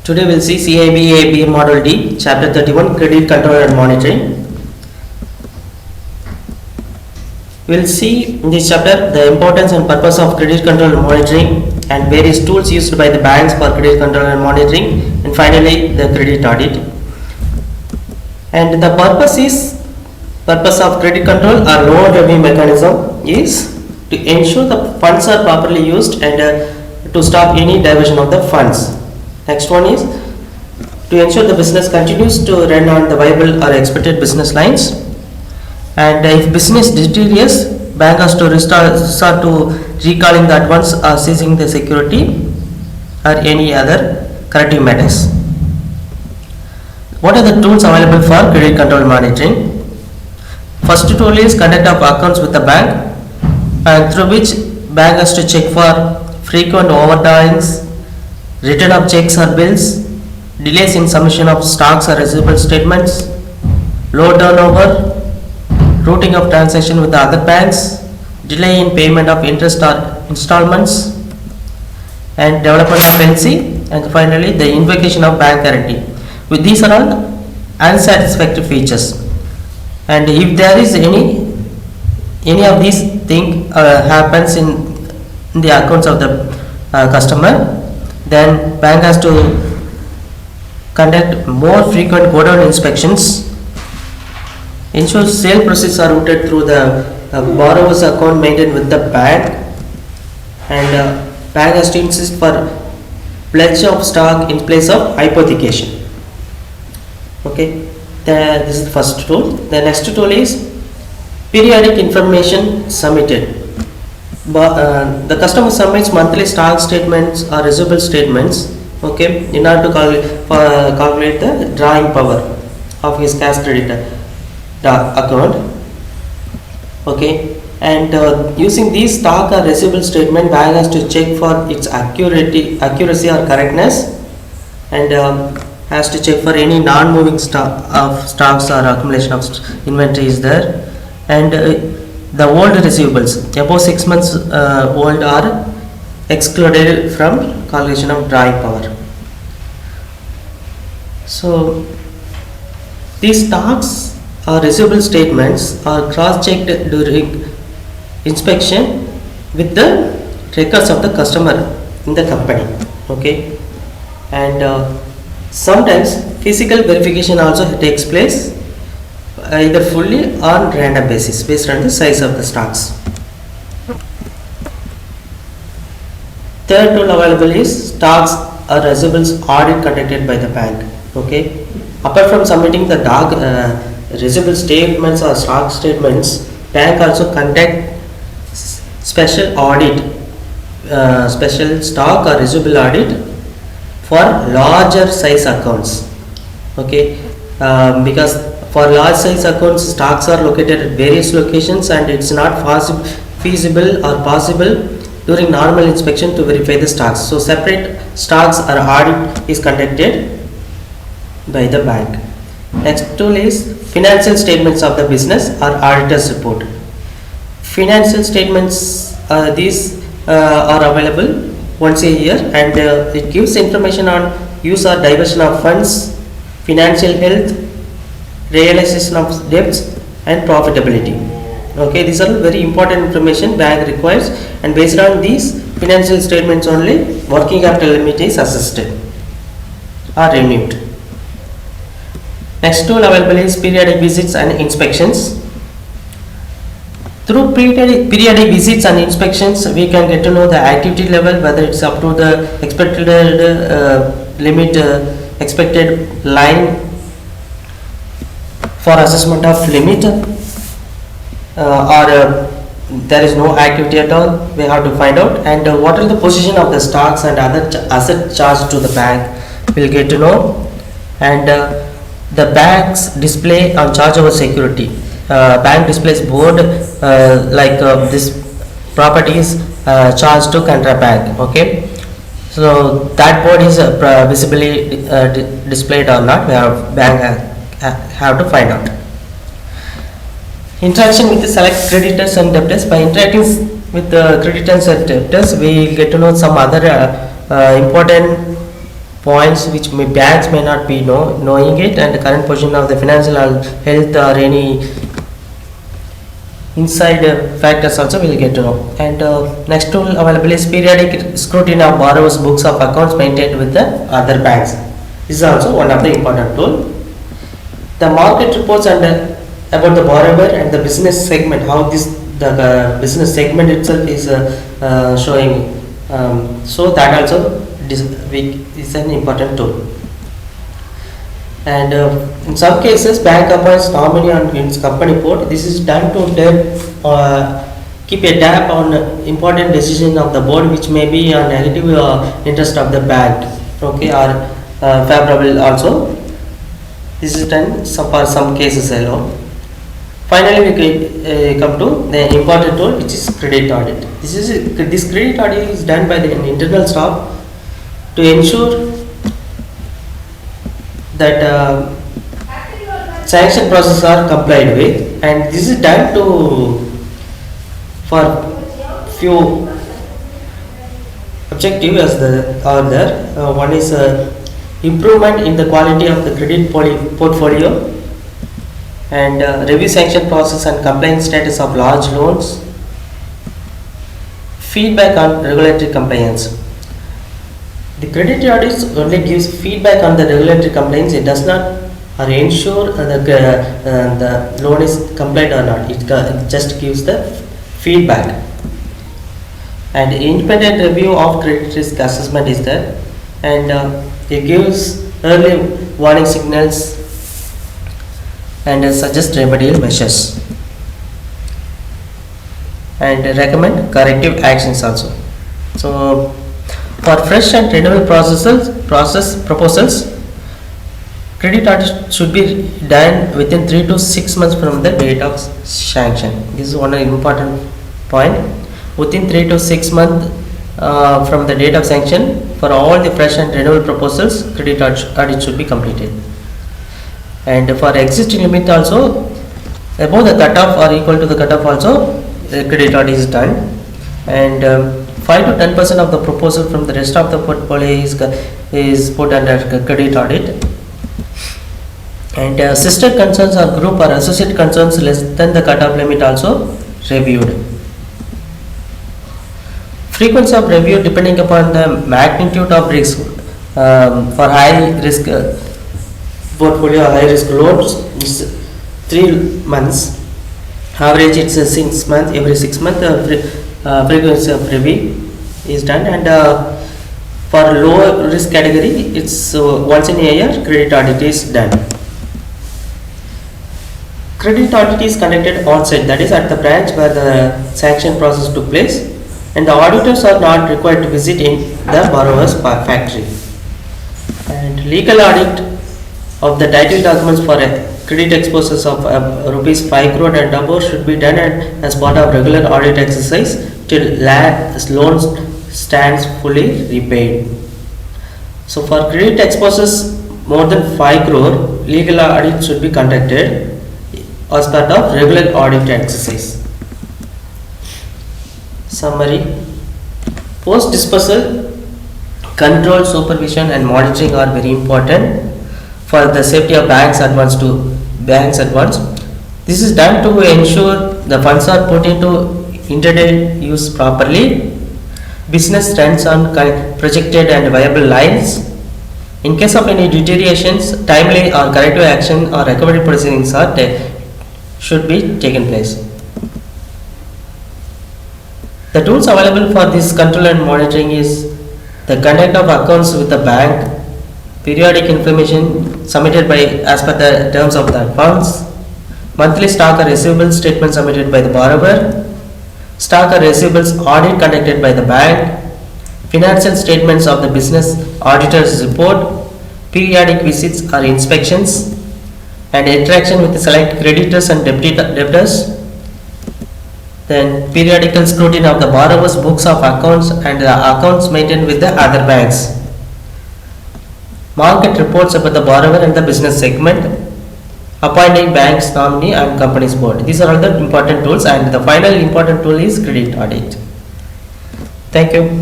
Today we'll see CIB Model D, Chapter 31, Credit Control and Monitoring. We'll see in this chapter the importance and purpose of credit control and monitoring and various tools used by the banks for credit control and monitoring, and finally the credit audit. And the purpose of credit control or loan review mechanism is to ensure the funds are properly used and to stop any diversion of the funds. Next one is to ensure the business continues to run on the viable or expected business lines, and if business deteriorates, bank has to resort to recalling the advance or seizing the security or any other corrective measures. What are the tools available for credit control monitoring? First tool is conduct of accounts with the bank, and through which bank has to check for frequent overdrawings, return of checks or bills, delays in submission of stocks or receivable statements, low turnover, routing of transaction with the other banks, delay in payment of interest or installments, and development of LC, and finally the invocation of bank guarantee. With these are all unsatisfactory features, and if there is any of these things happens in the accounts of the customer, then bank has to conduct more frequent go-down inspections, ensure sale proceeds are routed through the borrower's account maintained with the bank, and bank has to insist for pledge of stock in place of hypothecation. Okay, this is the first tool. The next tool is periodic information submitted. The customer submits monthly stock statements or receivable statements, okay, in order to calculate the drawing power of his cash creditor account. Okay, and using these stock or receivable statement, bank has to check for its accuracy or correctness, and has to check for any non-moving stocks or accumulation of inventory is there, and the old receivables above 6 months old are excluded from calculation of drawing power. So these stocks or receivable statements are cross-checked during inspection with the records of the customer in the company. Okay, and sometimes physical verification also takes place, either fully or on random basis based on the size of the stocks. Third tool available is stocks or receivables audit conducted by the bank. Okay, apart from submitting the receivable statements or stock statements, bank also conduct special audit, special stock or receivable audit for larger size accounts. Okay, because for large size accounts, stocks are located at various locations, and it's not feasible or possible during normal inspection to verify the stocks. So separate stocks or audit is conducted by the bank. Next tool is financial statements of the business or auditor's report. Financial statements, these are available once a year, and it gives information on use or diversion of funds, financial health, realization of debts, and profitability. Okay, these are very important information bank requires, and based on these financial statements only working capital limit is assessed or renewed. Next tool available is periodic visits and inspections. Through periodic visits and inspections, we can get to know the activity level, whether it's up to the expected limit, expected line for assessment of limit, or there is no activity at all. We have to find out, and what is the position of the stocks and other asset charged to the bank, we'll get to know, and the bank's display on charge over security. Bank displays board this properties charged to Canara Bank. Okay, so that board is visibly displayed or not, we have to find out. Interaction with the select creditors and debtors. By interacting with the creditors and debtors, we get to know some other important points which banks may not be knowing it, and the current position of the financial health or any inside factors also we will get to know. And next tool available is periodic scrutiny of borrowers' books of accounts maintained with the other banks. This is also one of the important tool. The market reports and about the borrower and the business segment, how the business segment itself is showing. So that also is an important tool. And in some cases, bank appoints nominee on its company board. This is done to keep a tab on important decision of the board, which may be a negative interest of the bank, okay, or favorable also. This is done for some cases alone. Finally, we come to the important tool, which is credit audit. This credit audit is done by the internal staff to ensure that sanction processes are complied with, and this is done for few objectives as are there. One is improvement in the quality of the credit portfolio, and review sanction process and compliance status of large loans, feedback on regulatory compliance. The credit audit only gives feedback on the regulatory compliance. It does not or ensure the loan is compliant or not. It just gives the feedback. And independent review of credit risk assessment is there, and it gives early warning signals and suggest remedial measures, and recommend corrective actions also. So for fresh and renewal process proposals, credit audit should be done within 3 to 6 months from the date of sanction. This is one important point. Within 3 to 6 months from the date of sanction, for all the fresh and renewal proposals, credit audit should be completed. And for existing limit also, above the cutoff or equal to the cutoff also, the credit audit is done. And 5 to 10% of the proposal from the rest of the portfolio is put under credit audit. And sister concerns or group or associate concerns less than the cutoff limit also reviewed. Frequency of review depending upon the magnitude of risk. For high risk portfolio, high risk loans is 3 months. Average it's 6 months. Every 6 months frequency of review is done. And for low risk category, it's once in a year credit audit is done. Credit audit is conducted on site, that is at the branch where the sanction process took place, and the auditors are not required to visit in the borrower's factory. And legal audit of the title documents for credit exposures of rupees 5 crore and above should be done as part of regular audit exercise till loan stands fully repaid. So for credit exposures more than 5 crore, legal audit should be conducted as part of regular audit exercise. Summary: post dispersal control, supervision and monitoring are very important for the safety of banks advance. This is done to ensure the funds are put into intended use properly, business runs on projected and viable lines. In case of any deteriorations, timely or corrective action or recovery proceedings should be taken place. The tools available for this control and monitoring is the conduct of accounts with the bank, periodic information submitted by as per the terms of the accounts, monthly stock or receivables statement submitted by the borrower, stock or receivables audit conducted by the bank, financial statements of the business auditor's report, periodic visits or inspections, and interaction with the select creditors and debtors. Then periodical scrutiny of the borrower's books of accounts and the accounts maintained with the other banks. Market reports about the borrower and the business segment. Appointing banks nominee and company's board. These are all the important tools, and the final important tool is credit audit. Thank you.